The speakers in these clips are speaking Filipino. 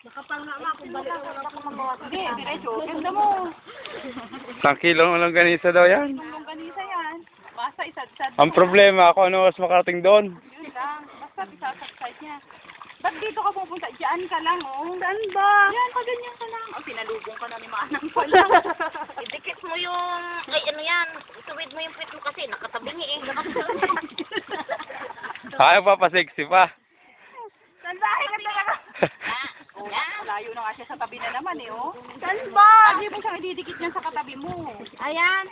Nakapang nga nga kung balik ako ng mga. Hindi, diretso. Ganda mo. 1 kilong longganisa daw yan. Yung longganisa yan. Basta isad-sad. Ang problema, ako ano mas makarating doon. Yun lang. Basta isasad-sad niya. Ba't dito ka pupunta? Diyan ka lang, oh. Saan ba? Yan, paganyan ka lang. Oh, sinalubong ka na ni Manang pala. Idikit mo yung, ay ano yan, ituwid mo yung puwit mo kasi nakatabingi eh. Ayaw pa sexy pa. Saan ba? Ay, ganda ka. Oh, layo na nga siya sa tabi na naman, eh, oh. Saan ba? Hindi mo siyang ididikit niyan sa katabi mo. Ayan.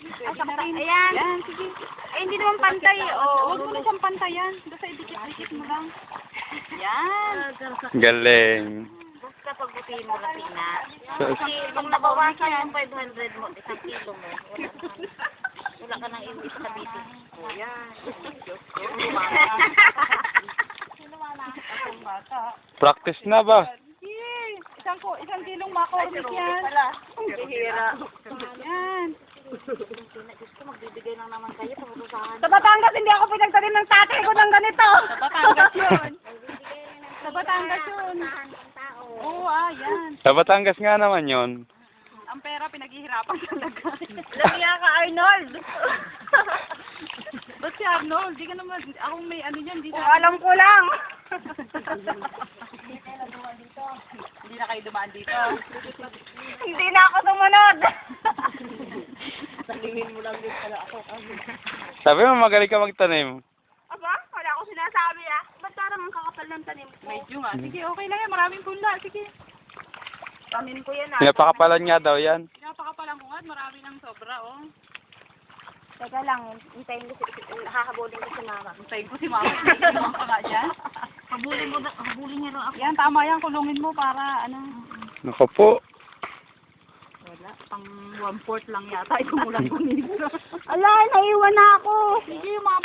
Ay, Ayan. Yan, sige. Eh, hindi naman pantay eh. Oh. Huwag mo na siyang pantayan. Basta idikit-dikit mo lang. Yan. Galing. Basta pagbutihin mo lang, Tina. So, Kasi pag nabawasan yung 500 mo, 1 kilo mo, wala ka nang iwi sa bitin. Oh, yan. Akong bata. practice na ba? Sige. Isang kilong makornik yan. Bihira. Yan. Gusto magbibigay lang naman kayo sa usahan. Sa Batangas, hindi ako pinagtanim ng tatay ko ng ganito. Sa Batangas yun. Sa Batangas yun. Oo, yan. Sa Batangas nga naman yon. Ang pera pinaghihirapan talaga. Lamia ka, Arnold! Ba't si Arnold? Di ka naman, akong may ano yan. Di Alam ko lang! Hindi na kayo dumaan dito. Hindi na ako sumunod! Sabi mo magaling ka magtanim. Aba, wala ako sinasabi ah. Ba't parang ang kakapal ng tanim ko? Medyo nga. Sige, okay lang yan. Maraming punla. Sige. Tanim ko yan ah. Pinapakapalan nga daw yan. Pinapakapalan ko nga. Marami ng sobra, oh. Teka lang, hintayin ko hahabulin ko si mama. Hintayin ko si mama. Hintayin mo pa nga dyan. Habulin niya rin ako. Yan, tama yan. Kulungin mo para, ano. Naku po. Wala. Pang 1/4 lang yata. Ikaw mo lang kumisa. Ala, naiwan na ako. Sige, mga